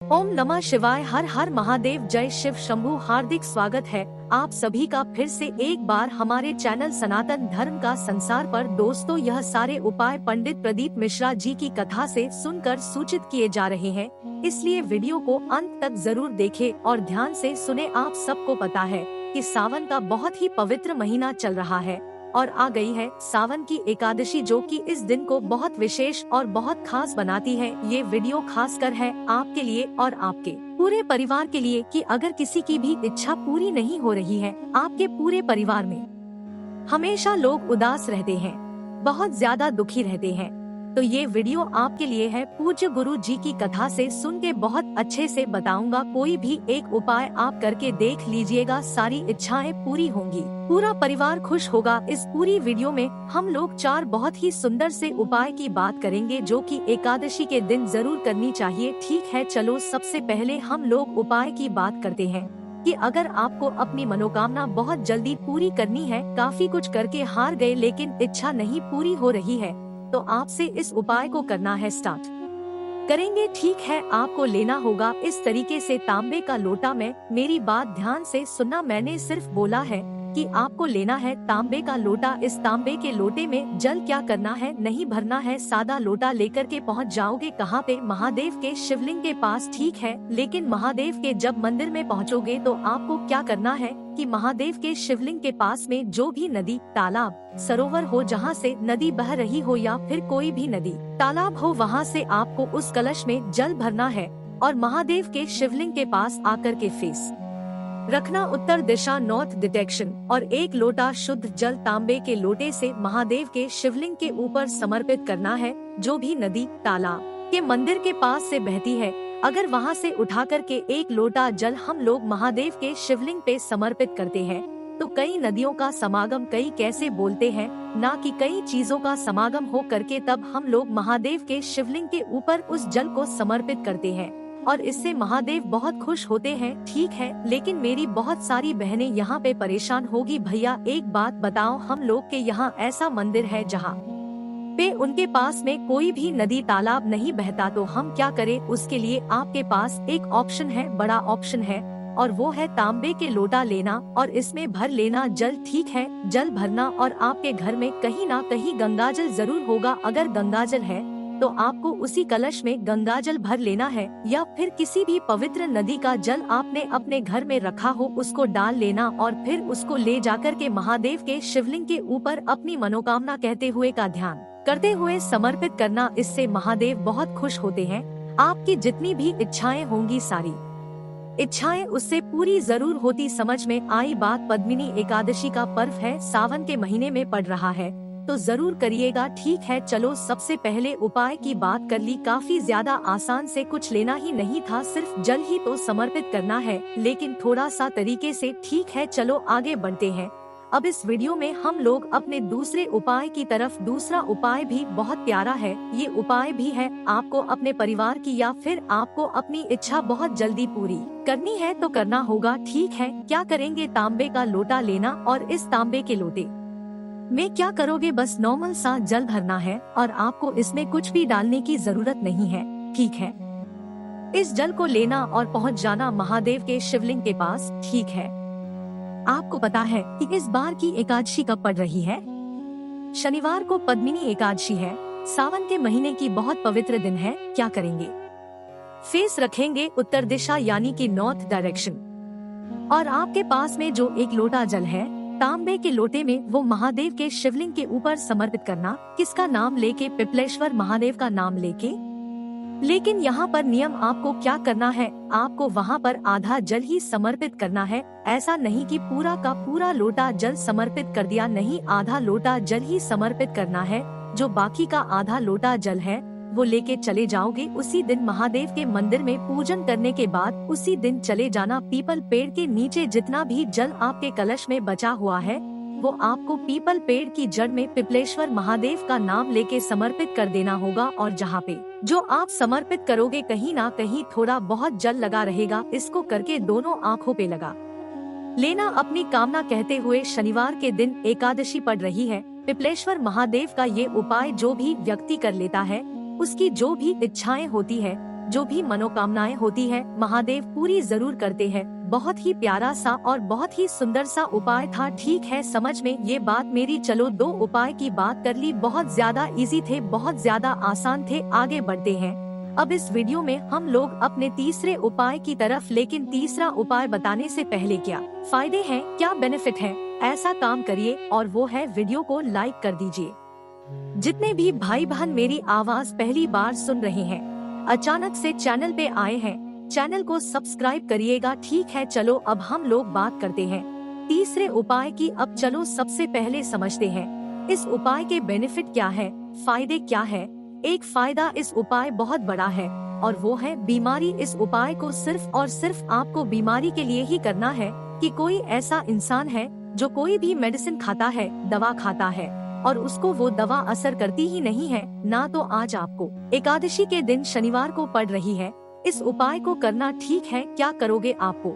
ओम नमः शिवाय। हर हर महादेव। जय शिव शंभू। हार्दिक स्वागत है आप सभी का फिर से एक बार हमारे चैनल सनातन धर्म का संसार पर। दोस्तों, यह सारे उपाय पंडित प्रदीप मिश्रा जी की कथा से सुनकर सूचित किए जा रहे हैं, इसलिए वीडियो को अंत तक जरूर देखें और ध्यान से सुने। आप सबको पता है कि सावन का बहुत ही पवित्र महीना चल रहा है और आ गई है सावन की एकादशी, जो कि इस दिन को बहुत विशेष और बहुत खास बनाती है। ये वीडियो खासकर है आपके लिए और आपके पूरे परिवार के लिए कि अगर किसी की भी इच्छा पूरी नहीं हो रही है, आपके पूरे परिवार में हमेशा लोग उदास रहते हैं, बहुत ज्यादा दुखी रहते हैं, तो ये वीडियो आपके लिए है। पूज्य गुरु जी की कथा से सुन के बहुत अच्छे से बताऊंगा। कोई भी एक उपाय आप करके देख लीजिएगा, सारी इच्छाएं पूरी होंगी, पूरा परिवार खुश होगा। इस पूरी वीडियो में हम लोग 4 बहुत ही सुंदर से उपाय की बात करेंगे, जो कि एकादशी के दिन जरूर करनी चाहिए। ठीक है, चलो सबसे पहले हम लोग उपाय की बात करते हैं कि अगर आपको अपनी मनोकामना बहुत जल्दी पूरी करनी है, काफी कुछ करके हार गए लेकिन इच्छा नहीं पूरी हो रही है, तो आपसे इस उपाय को करना है स्टार्ट करेंगे। ठीक है, आपको लेना होगा इस तरीके से तांबे का लोटा में। मेरी बात ध्यान से सुनना, मैंने सिर्फ बोला है कि आपको लेना है तांबे का लोटा। इस तांबे के लोटे में जल क्या करना है, नहीं भरना है, सादा लोटा लेकर के पहुंच जाओगे कहाँ पे? महादेव के शिवलिंग के पास। ठीक है, लेकिन महादेव के जब मंदिर में पहुंचोगे तो आपको क्या करना है कि महादेव के शिवलिंग के पास में जो भी नदी, तालाब, सरोवर हो, जहाँ से नदी बह रही हो या फिर कोई भी नदी तालाब हो, वहाँ से आपको उस कलश में जल भरना है और महादेव के शिवलिंग के पास आकर के फेस रखना उत्तर दिशा, नॉर्थ डिटेक्शन, और 1 लोटा शुद्ध जल तांबे के लोटे से महादेव के शिवलिंग के ऊपर समर्पित करना है। जो भी नदी, तालाब के मंदिर के पास से बहती है, अगर वहां से उठा करके 1 लोटा जल हम लोग महादेव के शिवलिंग पे समर्पित करते हैं, तो कई नदियों का समागम, कई कैसे बोलते हैं ना कि कई चीजों का समागम हो करके तब हम लोग महादेव के शिवलिंग के ऊपर उस जल को समर्पित करते हैं और इससे महादेव बहुत खुश होते हैं। ठीक है, लेकिन मेरी बहुत सारी बहनें यहाँ पे परेशान होगी, भैया एक बात बताओ, हम लोग के यहाँ ऐसा मंदिर है जहाँ पे उनके पास में कोई भी नदी तालाब नहीं बहता, तो हम क्या करें? उसके लिए आपके पास एक ऑप्शन है, बड़ा ऑप्शन है, और वो है तांबे के लोटा लेना और इसमें भर लेना जल। ठीक है, जल भरना और आपके घर में कहीं ना कहीं गंगाजल जरूर होगा। अगर गंगाजल है तो आपको उसी कलश में गंगाजल भर लेना है, या फिर किसी भी पवित्र नदी का जल आपने अपने घर में रखा हो उसको डाल लेना और फिर उसको ले जाकर के महादेव के शिवलिंग के ऊपर अपनी मनोकामना कहते हुए का ध्यान करते हुए समर्पित करना। इससे महादेव बहुत खुश होते हैं। आपकी जितनी भी इच्छाएं होंगी, सारी इच्छाएं उससे पूरी जरूर होती। समझ में आई बात? पद्मिनी एकादशी का पर्व है, सावन के महीने में पड़ रहा है, तो जरूर करिएगा। ठीक है, चलो सबसे पहले उपाय की बात कर ली। काफी ज्यादा आसान से, कुछ लेना ही नहीं था, सिर्फ जल ही तो समर्पित करना है, लेकिन थोड़ा सा तरीके से। ठीक है, चलो आगे बढ़ते हैं। अब इस वीडियो में हम लोग अपने दूसरे उपाय की तरफ। दूसरा उपाय भी बहुत प्यारा है। ये उपाय भी है आपको अपने परिवार की या फिर आपको अपनी इच्छा बहुत जल्दी पूरी करनी है तो करना होगा। ठीक है, क्या करेंगे? तांबे का लोटा लेना और इस तांबे के लोटे में क्या करोगे? बस नॉर्मल सा जल भरना है और आपको इसमें कुछ भी डालने की जरूरत नहीं है। ठीक है, इस जल को लेना और पहुंच जाना महादेव के शिवलिंग के पास। ठीक है, आपको पता है कि इस बार की एकादशी कब पड़ रही है? शनिवार को पद्मिनी एकादशी है, सावन के महीने की बहुत पवित्र दिन है। क्या करेंगे? फेस रखेंगे उत्तर दिशा यानी कि नॉर्थ डायरेक्शन, और आपके पास में जो 1 लोटा जल है तांबे के लोटे में, वो महादेव के शिवलिंग के ऊपर समर्पित करना। किसका नाम लेके? पिपलेश्वर महादेव का नाम लेके। लेकिन यहाँ पर नियम आपको क्या करना है, आपको वहाँ पर आधा जल ही समर्पित करना है। ऐसा नहीं कि पूरा का पूरा लोटा जल समर्पित कर दिया, नहीं, आधा लोटा जल ही समर्पित करना है। जो बाकी का आधा लोटा जल है वो लेके चले जाओगे। उसी दिन महादेव के मंदिर में पूजन करने के बाद उसी दिन चले जाना पीपल पेड़ के नीचे। जितना भी जल आपके कलश में बचा हुआ है वो आपको पीपल पेड़ की जड़ में पिपलेश्वर महादेव का नाम लेके समर्पित कर देना होगा। और जहाँ पे जो आप समर्पित करोगे कहीं ना कहीं थोड़ा बहुत जल लगा रहेगा, इसको करके दोनों आँखों पे लगा लेना अपनी कामना कहते हुए। शनिवार के दिन एकादशी पड़ रही है। पिपलेश्वर महादेव का ये उपाय जो भी व्यक्ति कर लेता है, उसकी जो भी इच्छाएं होती है जो भी मनोकामनाएं होती है महादेव पूरी जरूर करते हैं। बहुत ही प्यारा सा और बहुत ही सुंदर सा उपाय था। ठीक है, समझ में ये बात मेरी। चलो 2 उपाय की बात कर ली, बहुत ज्यादा इजी थे, बहुत ज्यादा आसान थे। आगे बढ़ते हैं अब इस वीडियो में हम लोग अपने तीसरे उपाय की तरफ। लेकिन तीसरा उपाय बताने से पहले क्या फायदे हैं, क्या बेनिफिट है, ऐसा काम करिए और वो है वीडियो को लाइक कर दीजिए। जितने भी भाई बहन मेरी आवाज पहली बार सुन रहे हैं, अचानक से चैनल पे आए हैं, चैनल को सब्सक्राइब करिएगा। ठीक है, चलो अब हम लोग बात करते हैं तीसरे उपाय की। अब चलो सबसे पहले समझते हैं इस उपाय के बेनिफिट क्या है, फायदे क्या है। एक फायदा, इस उपाय बहुत बड़ा है और वो है बीमारी। इस उपाय को सिर्फ और सिर्फ आपको बीमारी के लिए ही करना है कि कोई ऐसा इंसान है जो कोई भी मेडिसिन खाता है, दवा खाता है और उसको वो दवा असर करती ही नहीं है ना। तो आज आपको एकादशी के दिन शनिवार को पड़ रही है, इस उपाय को करना। ठीक है, क्या करोगे, आपको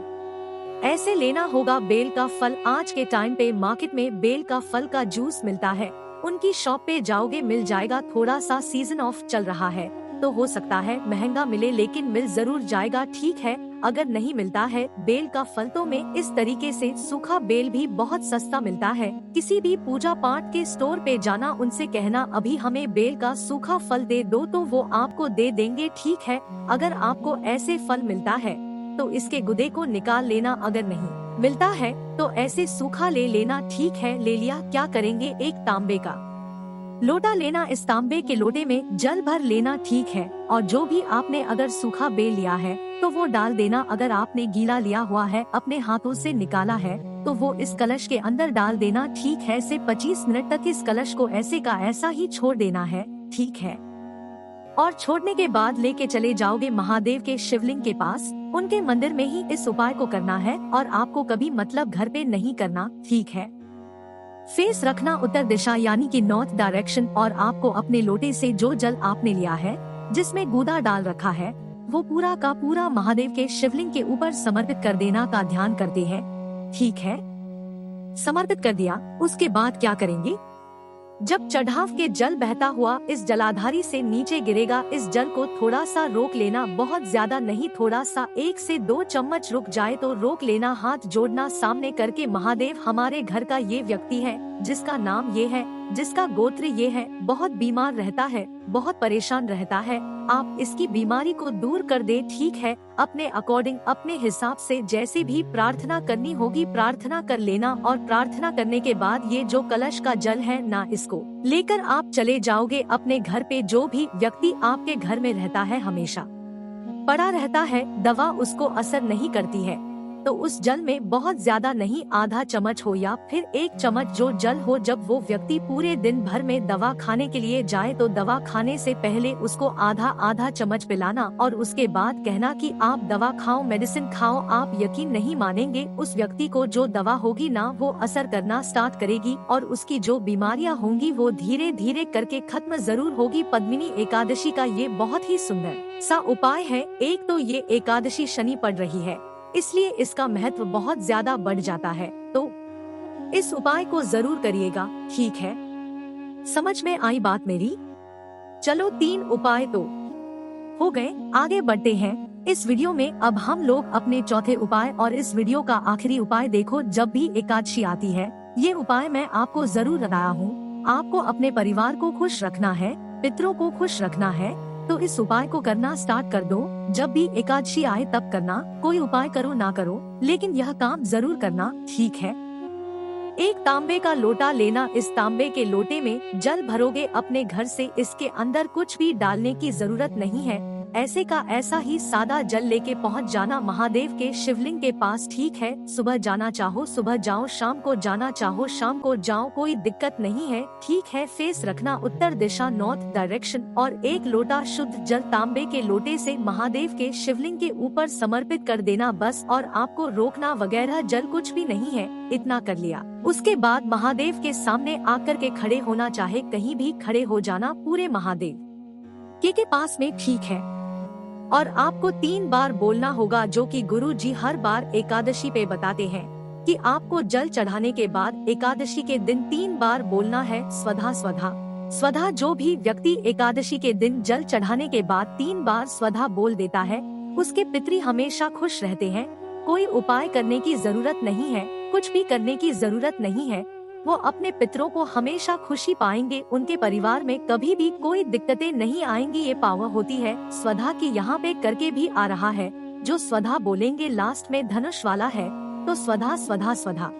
ऐसे लेना होगा बेल का फल। आज के टाइम पे मार्केट में बेल का फल का जूस मिलता है, उनकी शॉप पे जाओगे मिल जाएगा। थोड़ा सा सीजन ऑफ चल रहा है तो हो सकता है महंगा मिले, लेकिन मिल जरूर जाएगा। ठीक है, अगर नहीं मिलता है बेल का फल तो में इस तरीके से सूखा बेल भी बहुत सस्ता मिलता है। किसी भी पूजा पाठ के स्टोर पे जाना, उनसे कहना अभी हमें बेल का सूखा फल दे दो, तो वो आपको दे देंगे। ठीक है, अगर आपको ऐसे फल मिलता है तो इसके गुदे को निकाल लेना, अगर नहीं मिलता है तो ऐसे सूखा ले लेना। ठीक है, ले लिया, क्या करेंगे, एक तांबे का लोटा लेना, इस तांबे के लोटे में जल भर लेना। ठीक है, और जो भी आपने अगर सूखा बेल लिया है तो वो डाल देना। अगर आपने गीला लिया हुआ है, अपने हाथों से निकाला है, तो वो इस कलश के अंदर डाल देना। ठीक है, से 25 मिनट तक इस कलश को ऐसे का ऐसा ही छोड़ देना है। ठीक है, और छोड़ने के बाद लेके चले जाओगे महादेव के शिवलिंग के पास, उनके मंदिर में ही इस उपाय को करना है और आपको कभी मतलब घर पे नहीं करना। ठीक है, फेस रखना उत्तर दिशा यानी कि नॉर्थ डायरेक्शन, और आपको अपने लोटे से जो जल आपने लिया है जिसमें गूदा डाल रखा है वो पूरा का पूरा महादेव के शिवलिंग के ऊपर समर्पित कर देना का ध्यान करते हैं। ठीक है, समर्पित कर दिया, उसके बाद क्या करेंगे, जब चढ़ाव के जल बहता हुआ इस जलाधारी से नीचे गिरेगा, इस जल को थोड़ा सा रोक लेना, बहुत ज्यादा नहीं, थोड़ा सा 1 से 2 चम्मच रुक जाए तो रोक लेना। हाथ जोड़ना सामने करके, महादेव हमारे घर का ये व्यक्ति है जिसका नाम ये है, जिसका गोत्र ये है, बहुत बीमार रहता है, बहुत परेशान रहता है, आप इसकी बीमारी को दूर कर दे। ठीक है, अपने अकॉर्डिंग अपने हिसाब से जैसे भी प्रार्थना करनी होगी प्रार्थना कर लेना। और प्रार्थना करने के बाद ये जो कलश का जल है ना, इसको लेकर आप चले जाओगे अपने घर पे। जो भी व्यक्ति आपके घर में रहता है हमेशा पड़ा रहता है, दवा उसको असर नहीं करती है, तो उस जल में बहुत ज्यादा नहीं, आधा चम्मच हो या फिर 1 चम्मच जो जल हो, जब वो व्यक्ति पूरे दिन भर में दवा खाने के लिए जाए तो दवा खाने से पहले उसको आधा चम्मच पिलाना और उसके बाद कहना कि आप दवा खाओ, मेडिसिन खाओ। आप यकीन नहीं मानेंगे, उस व्यक्ति को जो दवा होगी ना वो असर करना स्टार्ट करेगी और उसकी जो बीमारियां होंगी वो धीरे धीरे करके खत्म जरूर होगी। पद्मिनी एकादशी का ये बहुत ही सुंदर सा उपाय है। एक तो ये एकादशी शनि पड़ रही है, इसलिए इसका महत्व बहुत ज्यादा बढ़ जाता है, तो इस उपाय को जरूर करिएगा। ठीक है, समझ में आई बात मेरी। चलो 3 उपाय तो हो गए, आगे बढ़ते हैं इस वीडियो में। अब हम लोग अपने चौथे उपाय और इस वीडियो का आखिरी उपाय देखो। जब भी एकादशी आती है, ये उपाय मैं आपको जरूर बताया हूँ। आपको अपने परिवार को खुश रखना है, पितरों को खुश रखना है, तो इस उपाय को करना स्टार्ट कर दो। जब भी एकादशी आए तब करना, कोई उपाय करो ना करो, लेकिन यह काम जरूर करना। ठीक है, एक तांबे का लोटा लेना, इस तांबे के लोटे में जल भरोगे अपने घर से, इसके अंदर कुछ भी डालने की जरूरत नहीं है, ऐसे का ऐसा ही सादा जल लेके पहुंच जाना महादेव के शिवलिंग के पास। ठीक है, सुबह जाना चाहो सुबह जाओ, शाम को जाना चाहो शाम को जाओ, कोई दिक्कत नहीं है। ठीक है, फेस रखना उत्तर दिशा नॉर्थ डायरेक्शन, और 1 लोटा शुद्ध जल तांबे के लोटे से महादेव के शिवलिंग के ऊपर समर्पित कर देना बस, और आपको रोकना वगैरह जल कुछ भी नहीं है। इतना कर लिया, उसके बाद महादेव के सामने आकर के खड़े होना, चाहे कहीं भी खड़े हो जाना पूरे महादेव के पास में। ठीक है, और आपको 3 बार बोलना होगा, जो कि गुरु जी हर बार एकादशी पे बताते हैं कि आपको जल चढ़ाने के बाद एकादशी के दिन 3 बार बोलना है, स्वधा स्वधा स्वधा जो भी व्यक्ति एकादशी के दिन जल चढ़ाने के बाद 3 बार स्वधा बोल देता है, उसके पितृ हमेशा खुश रहते हैं। कोई उपाय करने की जरूरत नहीं है, कुछ भी करने की जरूरत नहीं है, वो अपने पितरों को हमेशा खुशी पाएंगे। उनके परिवार में कभी भी कोई दिक्कतें नहीं आएंगी। ये पावर होती है स्वधा की यहाँ पे करके भी आ रहा है। जो स्वधा बोलेंगे लास्ट में धनुष वाला है, तो स्वधा स्वधा स्वधा,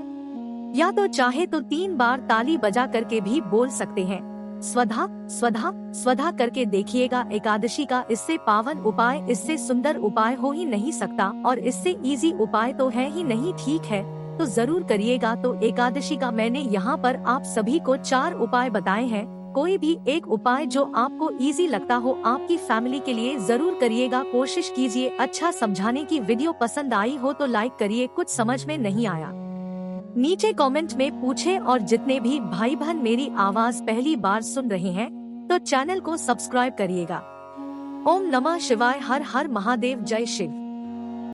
या तो चाहे तो 3 बार ताली बजा करके भी बोल सकते हैं। स्वधा स्वधा स्वधा करके देखिएगा। एकादशी का इससे पावन उपाय, इससे सुंदर उपाय हो ही नहीं सकता, और इससे इजी उपाय तो है ही नहीं। ठीक है, तो जरूर करिएगा। तो एकादशी का मैंने यहाँ पर आप सभी को 4 उपाय बताए हैं। कोई भी एक उपाय जो आपको इजी लगता हो आपकी फैमिली के लिए जरूर करिएगा, कोशिश कीजिए। अच्छा समझाने की वीडियो पसंद आई हो तो लाइक करिए। कुछ समझ में नहीं आया नीचे कमेंट में पूछे, और जितने भी भाई बहन मेरी आवाज पहली बार सुन रहे हैं तो चैनल को सब्सक्राइब करिएगा। ओम नमः शिवाय। हर हर महादेव। जय शिव।